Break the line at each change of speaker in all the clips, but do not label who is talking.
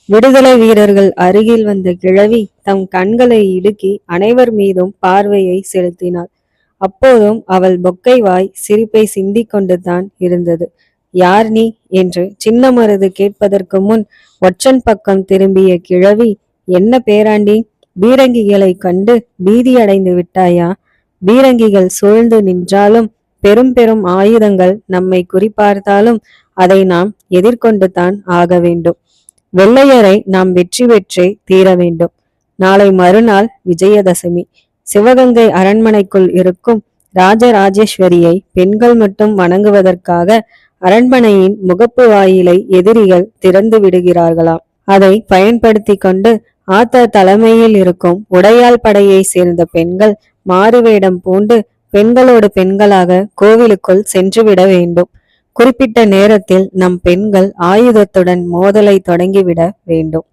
விடுதலை வீரர்கள் அருகில் வந்த கிழவி தம் கண்களை இடுக்கி அனைவர் மீதும் பார்வையை செலுத்தினாள். அப்போதும் அவள் பொக்கை வாய் சிரிப்பை சிந்திக் கொண்டுதான் இருந்தது. யார் நீ என்று சின்ன மருது கேட்பதற்கு முன் ஒற்றன் பக்கம் திரும்பிய கிழவி, என்ன பேராண்டி, பீரங்கிகளை கண்டு பீதியடைந்து விட்டாயா? பீரங்கிகள் சூழ்ந்து நின்றாலும் பெரும் பெரும் ஆயுதங்கள் நம்மை குறிப்பார்த்தாலும் அதை நாம் எதிர்கொண்டு தான் ஆக வேண்டும். வெள்ளையரை நாம் வெற்றி பெற்றே தீர வேண்டும். நாளை மறுநாள் விஜயதசமி. சிவகங்கை அரண்மனைக்குள் இருக்கும் ராஜராஜேஸ்வரியை பெண்கள் மட்டும் வணங்குவதற்காக அரண்மனையின் முகப்பு வாயிலை எதிரிகள் திறந்து விடுகிறார்களாம். அதை பயன்படுத்தி கொண்டு ஆத்தா தலைமையில் இருக்கும் உடையாள் படையை சேர்ந்த பெண்கள் மாறுவேடம் பூண்டு பெண்களோடு பெண்களாக கோவிலுக்குள் சென்றுவிட வேண்டும். குறிப்பிட்ட நேரத்தில் நம் பெண்கள் ஆயுதத்துடன் மோதலை தொடங்கிவிட வேண்டும்.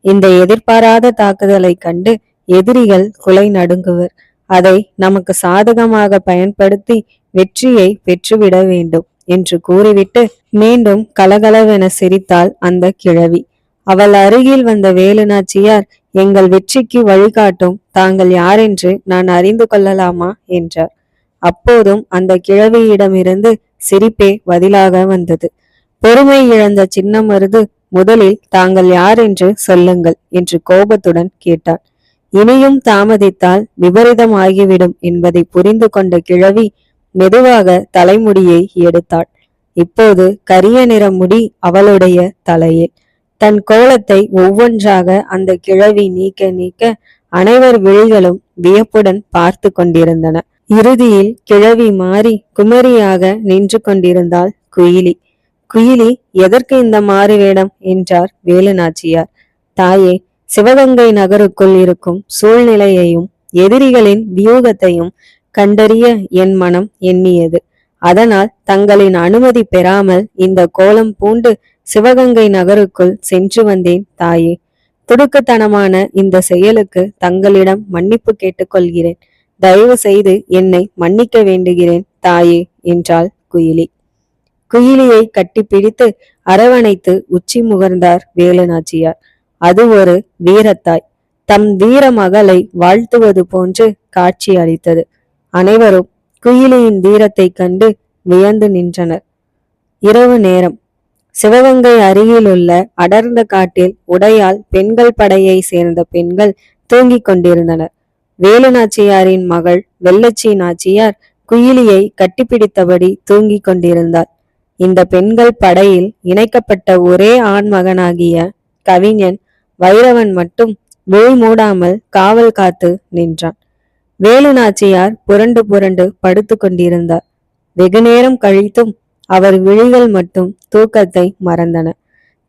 இந்த எதிர்பாராத தாக்குதலை கண்டு எதிரிகள் குலை நடுங்குவர். அதை நமக்கு சாதகமாக பயன்படுத்தி வெற்றியை பெற்றுவிட வேண்டும் என்று கூறிவிட்டு மீண்டும் கலகலவென சிரித்தாள் அந்த கிழவி. அவள் அருகில் வந்த வேலுநாச்சியார், எங்கள் வெற்றிக்கு வழிகாட்டும் தாங்கள் யாரென்று நான் அறிந்து கொள்ளலாமா என்றார். அப்போதும் அந்த கிழவியிடமிருந்து சிரிப்பே பதிலாக வந்தது. பொறுமை இழந்த சின்ன மருது, முதலில் தாங்கள் யார் என்று சொல்லுங்கள் என்று கோபத்துடன் கேட்டார். இனியும் தாமதித்தால் விபரீதம் ஆகிவிடும் என்பதை புரிந்து கொண்ட கிழவி மெதுவாக தலைமுடியை எடுத்தாள். இப்போது கரிய நிற முடி அவளுடைய தலையில். தன் கோலத்தை ஒவ்வொன்றாக அந்த கிழவி நீக்க நீக்க அனைவர் விழிகளும் வியப்புடன் பார்த்து கொண்டிருந்தன. இறுதியில் கிழவி மாறி குமரியாக நின்று கொண்டிருந்தாள் குயிலி. குயிலி, எதற்கு இந்த மாறு வேடம் என்றார் வேலுநாச்சியார். தாயே, சிவகங்கை நகருக்குள் இருக்கும் சூழ்நிலையையும் எதிரிகளின் வியூகத்தையும் கண்டறிய என் மனம் எண்ணியது. அதனால் தங்களின் அனுமதி பெறாமல் இந்த கோலம் பூண்டு சிவகங்கை நகருக்குள் சென்று வந்தேன் தாயே. துடுக்குத்தனமான இந்த செயலுக்கு தங்களிடம் மன்னிப்பு கேட்டுக்கொள்கிறேன். தயவு செய்து என்னை மன்னிக்க வேண்டுகிறேன் தாயே என்றாள் குயிலி. குயிலியை கட்டிப்பிடித்து அரவணைத்து உச்சி முகர்ந்தார் வேலுநாச்சியார். அது ஒரு வீரத்தாய் தம் வீர மகளை வாழ்த்துவது போன்று காட்சி அளித்தது. அனைவரும் குயிலியின் தீரத்தை கண்டு வியந்து நின்றனர். இரவு நேரம். சிவகங்கை அருகிலுள்ள அடர்ந்த காட்டில் உடையால் பெண்கள் படையை சேர்ந்த பெண்கள் தூங்கிக் கொண்டிருந்தனர். வேலுநாச்சியாரின் மகள் வெள்ளச்சி நாச்சியார் குயிலியை கட்டிப்பிடித்தபடி தூங்கிக் கொண்டிருந்தார். இந்த பெண்கள் படையில் இணைக்கப்பட்ட ஒரே ஆண் மகனாகிய கவிஞன் வைரவன் மட்டும் விழி மூடாமல் காவல் காத்து நின்றான். வேலுநாச்சியார் புரண்டு புரண்டு படுத்து கொண்டிருந்தார். வெகுநேரம் கழித்தும் அவர் விழிகள் மட்டும் தூக்கத்தை மறந்தன.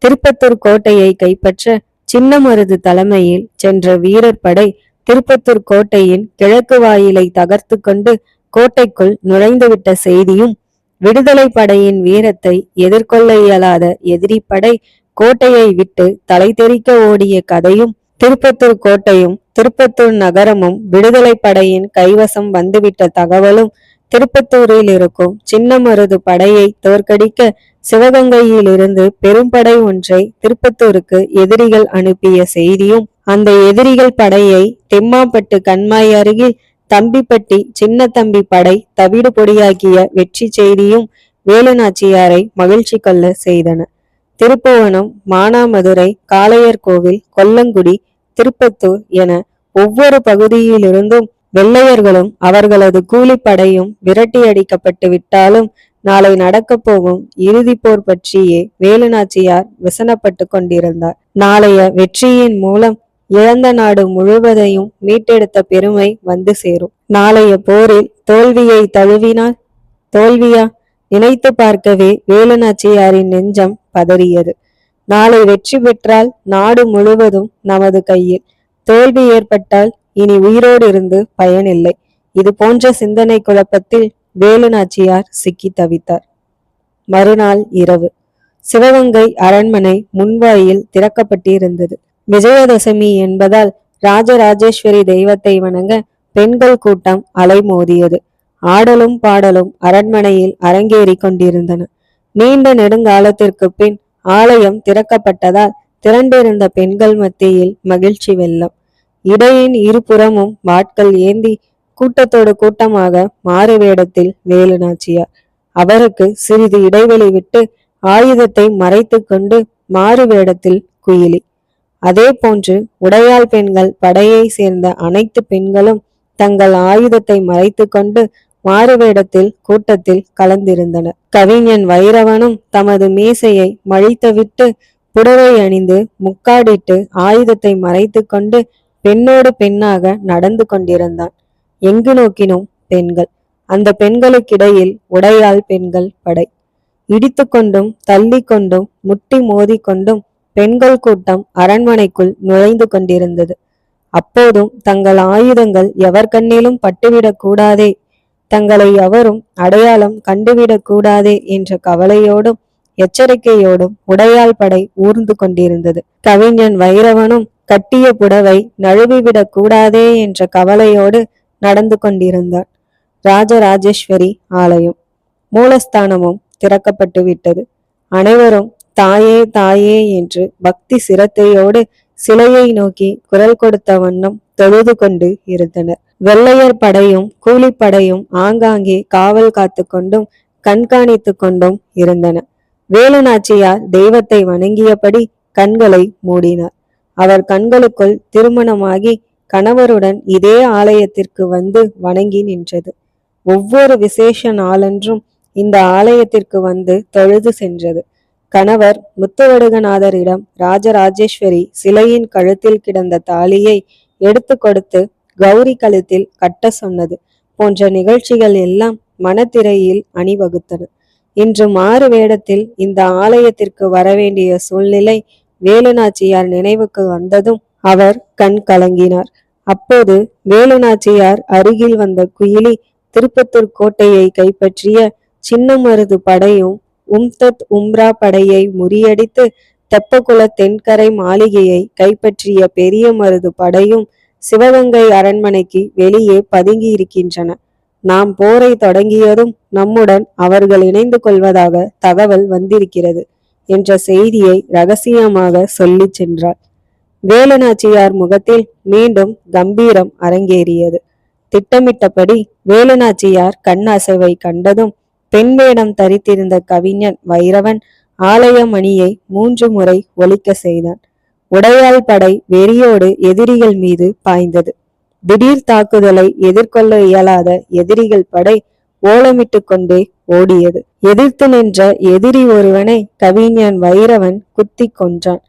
திருப்பத்தூர் கோட்டையை கைப்பற்ற சின்ன மருது தலைமையில் சென்ற வீரர் படை திருப்பத்தூர் கோட்டையின் கிழக்கு வாயிலை தகர்த்து கொண்டு கோட்டைக்குள் நுழைந்துவிட்ட செய்தியும், விடுதலை படையின் வீரத்தை எதிர்கொள்ள இயலாத எதிரி படை கோட்டையை விட்டு தலை தெறிக்க ஓடிய கதையும், திருப்பத்தூர் கோட்டையும் திருப்பத்தூர் நகரமும் விடுதலை படையின் கைவசம் வந்துவிட்ட தகவலும், திருப்பத்தூரில் இருக்கும் சின்ன மருது படையை தோற்கடிக்க சிவகங்கையில் இருந்து பெரும்படை ஒன்றை திருப்பத்தூருக்கு எதிரிகள் அனுப்பிய செய்தியும், அந்த எதிரிகள் படையை தெம்மாப்பட்டு கண்மாய் அருகில் தம்பிப்பட்டி சின்ன தம்பி படை தவிடு பொடியாக்கிய வெற்றி செய்தியும் வேலுநாச்சியாரை மகிழ்ச்சி கொள்ள செய்தன. திருப்புவனம், மானாமதுரை, காளையர் கோவில், கொல்லங்குடி, திருப்பத்தூர் என ஒவ்வொரு பகுதியிலிருந்தும் வெள்ளையர்களும் அவர்களது கூலிப்படையும் விரட்டி அடிக்கப்பட்டு விட்டாலும் நாளை நடக்கப் போகும் இறுதி போர் பற்றியே வேலுநாச்சியார் விசனப்பட்டு கொண்டிருந்தார். நாளைய வெற்றியின் மூலம் இழந்த நாடு முழுவதையும் மீட்டெடுத்த பெருமை வந்து சேரும். நாளைய போரில் தோல்வியை தழுவினால் தோல்வியா? நினைத்து பார்க்கவே வேலுநாச்சியாரின் நெஞ்சம் பதறியது. நாளை வெற்றி பெற்றால் நாடு முழுவதும் நமது கையில், தோல்வி ஏற்பட்டால் இனி உயிரோடு இருந்து பயனில்லை. இது போன்ற சிந்தனை குழப்பத்தில் வேலுநாச்சியார் சிக்கி தவித்தார். மறுநாள் இரவு. சிவகங்கை அரண்மனை முன்வாயில் திறக்கப்பட்டிருந்தது. விஜயதசமி என்பதால் ராஜராஜேஸ்வரி தெய்வத்தை வணங்க பெண்கள் கூட்டம் அலைமோதியது. ஆடலும் பாடலும் அரண்மனையில் அரங்கேறி கொண்டிருந்தன. நீண்ட நெடுங்காலத்திற்கு பின் ஆலயம் திறக்கப்பட்டதால் திரண்டிருந்த பெண்கள் மத்தியில் மகிழ்ச்சி வெள்ளம். இடையின் இருபுறமும் வாட்கள் ஏந்தி கூட்டத்தோடு கூட்டமாக மாறு வேடத்தில் வேலு நாச்சியார். அவருக்கு சிறிது இடைவெளி விட்டு ஆயுதத்தை மறைத்து கொண்டு மாறு வேடத்தில் குயிலி. அதே போன்று உடையாள் பெண்கள் படையை சேர்ந்த அனைத்து பெண்களும் தங்கள் ஆயுதத்தை மறைத்து கொண்டு மாறுவேடத்தில் கூட்டத்தில் கலந்திருந்தனர். கவிஞன் வைரவனும் தமது மீசையை மழித்துவிட்டு புடவை அணிந்து முக்காடிட்டு ஆயுதத்தை மறைத்து கொண்டு பெண்ணோடு பெண்ணாக நடந்து கொண்டிருந்தான். எங்கு நோக்கினும் பெண்கள். அந்த பெண்களுக்கிடையில் உடையாள் பெண்கள் படை. இடித்து கொண்டும் தள்ளி கொண்டும் முட்டி மோதி கொண்டும் பெண்கள் கூட்டம் அரண்மனைக்குள் நுழைந்து கொண்டிருந்தது. அப்போதும் தங்கள் ஆயுதங்கள் எவர் கண்ணிலும் பட்டுவிடக் கூடாதே, தங்களை எவரும் அடையாளம் கண்டுவிடக் கூடாதே என்ற கவலையோடும் எச்சரிக்கையோடும் உடையாள் படை ஊர்ந்து கொண்டிருந்தது. கவிஞன் வைரவனும் கட்டிய புடவை நழுவிவிடக் கூடாதே என்ற கவலையோடு நடந்து கொண்டிருந்தார். ராஜராஜேஸ்வரி ஆலயம் மூலஸ்தானமும் திறக்கப்பட்டு விட்டது. அனைவரும் தாயே தாயே என்று பக்தி சிரத்தையோடு சிலையை நோக்கி குரல் கொடுத்த வண்ணம் தொழுது கொண்டு இருந்தனர். வெள்ளையர் படையும் கூலிப்படையும் ஆங்காங்கே காவல் காத்து கொண்டும் கண்காணித்து கொண்டும் இருந்தன. வேலு நாச்சியார் தெய்வத்தை வணங்கியபடி கண்களை மூடினார். அவர் கண்களுக்குள் திருமணமாகி கணவருடன் இதே ஆலயத்திற்கு வந்து வணங்கி நின்றது. ஒவ்வொரு விசேஷ நாளன்றும் இந்த ஆலயத்திற்கு வந்து தொழுது சென்றது. கணவர் முத்துவடுகநாதரிடம் ராஜராஜேஸ்வரி சிலையின் கழுத்தில் கிடந்த தாலியை எடுத்து கொடுத்து கௌரி கழுத்தில் கட்ட சொன்னது போன்ற நிகழ்ச்சிகள் எல்லாம் மனத்திரையில் அணிவகுத்தன. இன்று மாறு வேடத்தில் இந்த ஆலயத்திற்கு வரவேண்டிய சூழ்நிலை வேலு நாச்சியார் நினைவுக்கு வந்ததும் அவர் கண் கலங்கினார். அப்போது வேலு நாச்சியார் அருகில் வந்த குயிலி திருப்பத்தூர் கோட்டையை கைப்பற்றிய சின்னமருது படையும் உம்தத் உம்ரா படையை முறியடித்து தெப்பகுல தென்கரை மாளிகையை கைப்பற்றிய பெரிய மருது படையும் சிவகங்கை அரண்மனைக்கு வெளியே பதுங்கி இருக்கின்றன. நாம் போரை தொடங்கியதும் நம்முடன் அவர்கள் இணைந்து கொள்வதாக தகவல் வந்திருக்கிறது என்ற செய்தியை ரகசியமாக சொல்லி சென்றார். வேலு நாச்சியார் முகத்தில் மீண்டும் கம்பீரம் அரங்கேறியது. திட்டமிட்டபடி வேலு நாச்சியார் கண் அசைவை கண்டதும் பெண் வேடம் தரித்திருந்த கவிஞன் வைரவன் ஆலய மணியை 3 முறை ஒலிக்க செய்தான். உடையாள் படை வெறியோடு எதிரிகள் மீது பாய்ந்தது. திடீர் தாக்குதலை எதிர்கொள்ள இயலாத எதிரிகள் படை ஓலமிட்டு கொண்டே ஓடியது. எதிர்த்து நின்ற எதிரி ஒருவனை கவிஞன் வைரவன் குத்தி கொன்றான்.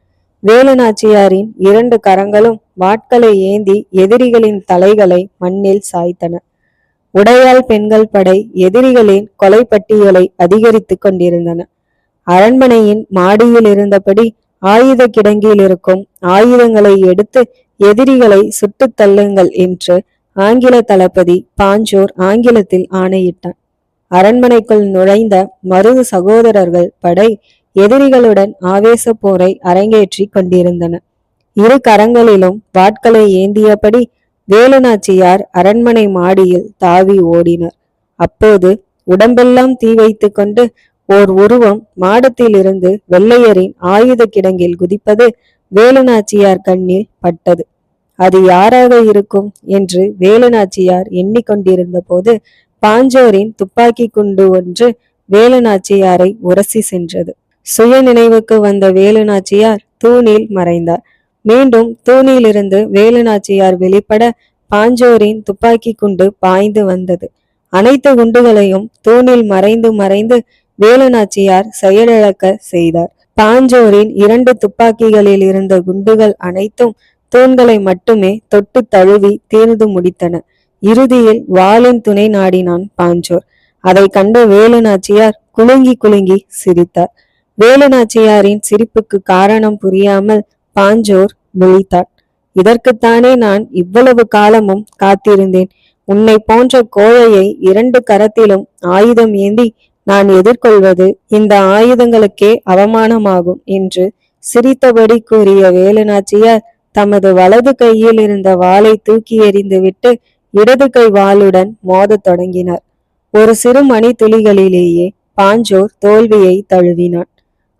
வேலு நாச்சியாரின் 2 கரங்களும் வாட்களை ஏந்தி எதிரிகளின் தலைகளை மண்ணில் சாய்த்தன. உடையாள் பெண்கள் படை எதிரிகளின் கொலை பட்டியலை அதிகரித்து கொண்டிருந்தன. அரண்மனையின் மாடியில் இருந்தபடி ஆயுத கிடங்கில் இருக்கும் ஆயுதங்களை எடுத்து எதிரிகளை சுட்டு தள்ளுங்கள் என்று ஆங்கில தளபதி பாஞ்சோர் ஆங்கிலத்தில் ஆணையிட்டான். அரண்மனைக்குள் நுழைந்த மருது சகோதரர்கள் படை எதிரிகளுடன் ஆவேச போரை அரங்கேற்றி கொண்டிருந்தன. 2 கரங்களிலும் வாட்களை ஏந்தியபடி வேலு நாச்சியார் அரண்மனை மாடியில் தாவி ஓடினார். அப்போது உடம்பெல்லாம் தீ வைத்து கொண்டு ஓர் உருவம் மாடத்தில் இருந்து வெள்ளையரின் ஆயுத கிடங்கில் குதிப்பது வேலு நாச்சியார் கண்ணில் பட்டது. அது யாராக இருக்கும் என்று வேலு நாச்சியார் எண்ணிக்கொண்டிருந்த போது பாஞ்சோரின் துப்பாக்கி குண்டு ஒன்று வேலு நாச்சியாரை உரசி சென்றது. சுய நினைவுக்கு வந்த வேலு நாச்சியார் தூணில் மறைந்தார். மீண்டும் தூணிலிருந்து வேலு நாச்சியார் வெளிப்பட பாஞ்சோரின் துப்பாக்கி குண்டு பாய்ந்து வந்தது. அனைத்து குண்டுகளையும் தூணில் மறைந்து மறைந்து வேலு நாச்சியார் செயலிழக்க செய்தார். பாஞ்சோரின் 2 துப்பாக்கிகளில் இருந்த குண்டுகள் அனைத்தும் தூண்களை மட்டுமே தொட்டு தழுவி தீர்ந்து முடித்தன. இறுதியில் வாளின் துணை நாடினான் பாஞ்சோர். அதை கண்ட வேலு நாச்சியார் குலுங்கி குலுங்கி சிரித்தார். வேலு நாச்சியாரின் சிரிப்புக்கு காரணம் புரியாமல் பாஞ்சோர் விழித்தார். இதற்குத்தானே நான் இவ்வளவு காலமும் காத்திருந்தேன். உன்னை போன்ற கோழையை 2 கரத்திலும் ஆயுதம் ஏந்தி நான் எதிர்கொள்வது இந்த ஆயுதங்களுக்கே அவமானமாகும் என்று சிரித்தபடி கூறிய வேலு நாச்சியார் தமது வலது கையில் இருந்த வாளை தூக்கி எறிந்துவிட்டு இடது கை வாளுடன் மோதத் தொடங்கினார். ஒரு சிறு மணி துளிகளிலேயே பாஞ்சோர் தோல்வியை தழுவினான்.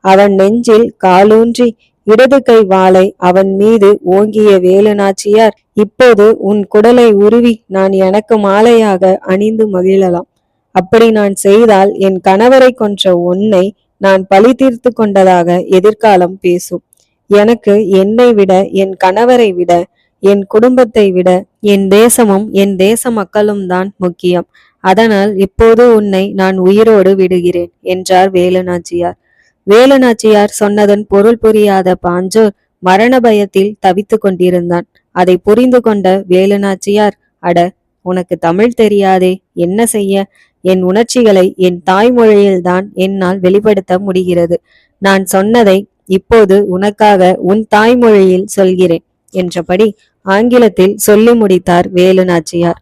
அவன் நெஞ்சில் காலூன்றி இடது கை வாளை அவன் மீது ஓங்கிய வேலு நாச்சியார், இப்போது உன் குடலை உருவி நான் எனக்கு மாலையாக அணிந்து மகிழலாம். அப்படி நான் செய்தால் என் கணவரை கொன்ற உன்னை நான் பழி தீர்த்து கொண்டதாக எதிர்காலம் பேசும். எனக்கு என்னை விட, என் கணவரை விட, என் குடும்பத்தை விட என் தேசமும் என் தேச மக்களும் தான் முக்கியம். அதனால் இப்போது உன்னை நான் உயிரோடு விடுகிறேன் என்றார் வேலுநாச்சியார். வேலுநாச்சியார் சொன்னதன் பொருள் புரியாத பாஞ்சோர் மரண பயத்தில் தவித்து கொண்டிருந்தான். அதை புரிந்து கொண்ட வேலுநாச்சியார், அட, உனக்கு தமிழ் தெரியாதே, என்ன செய்ய? என் உணர்ச்சிகளை என் தாய்மொழியில்தான் என்னால் வெளிப்படுத்த முடிகிறது. நான் சொன்னதை இப்போது உனக்காக உன் தாய்மொழியில் சொல்கிறேன் என்றபடி ஆங்கிலத்தில் சொல்லி முடித்தார் வேலுநாச்சியார்.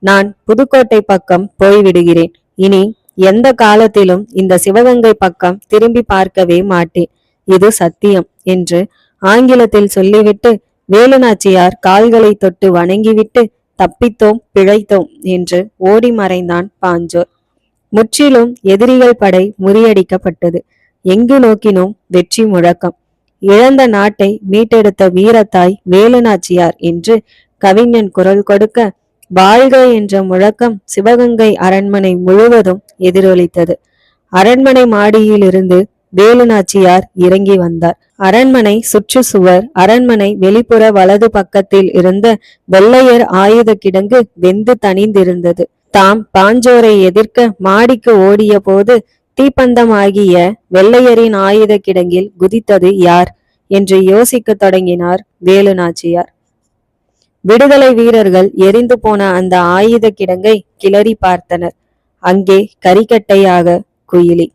நான் புதுக்கோட்டை பக்கம் போய்விடுகிறேன். இனி எந்த காலத்திலும் இந்த சிவகங்கை பக்கம் திரும்பி பார்க்கவே மாட்டேன். இது சத்தியம் என்று ஆங்கிலத்தில் சொல்லிவிட்டு வேலுநாச்சியார் கால்களை தொட்டு வணங்கிவிட்டு தப்பித்தோம் பிழைத்தோம் என்று ஓடி மறைந்தான் பாஞ்சோர். முற்றிலும் எதிரிகள் படை முறியடிக்கப்பட்டது. எங்கு நோக்கினோம் வெற்றி முழக்கம். இழந்த நாட்டை மீட்டெடுத்த வீரத்தாய் வேலுநாச்சியார் என்று கவிஞன் குரல் கொடுக்க, வாழ்க என்ற முழக்கம் சிவகங்கை அரண்மனை முழுவதும் எதிரொலித்தது. அரண்மனை மாடியிலிருந்து வேலுநாச்சியார் இறங்கி வந்தார். அரண்மனை சுற்றுச்சுவர், அரண்மனை வெளிப்புற வலது பக்கத்தில் இருந்த வெள்ளையர் ஆயுத கிடங்கு வெந்து தணிந்திருந்தது. தாம் பாஞ்சோரை எதிர்க்க மாடிக்கு ஓடிய போது தீப்பந்தமாகிய வெள்ளையரின் ஆயுத கிடங்கில் குதித்தது யார் என்று யோசிக்க தொடங்கினார் வேலுநாச்சியார். விடுதலை வீரர்கள் எரிந்து போன அந்த ஆயுத கிடங்கை கிளறி பார்த்தனர். அங்கே கரிக்கட்டையாக குயிலி.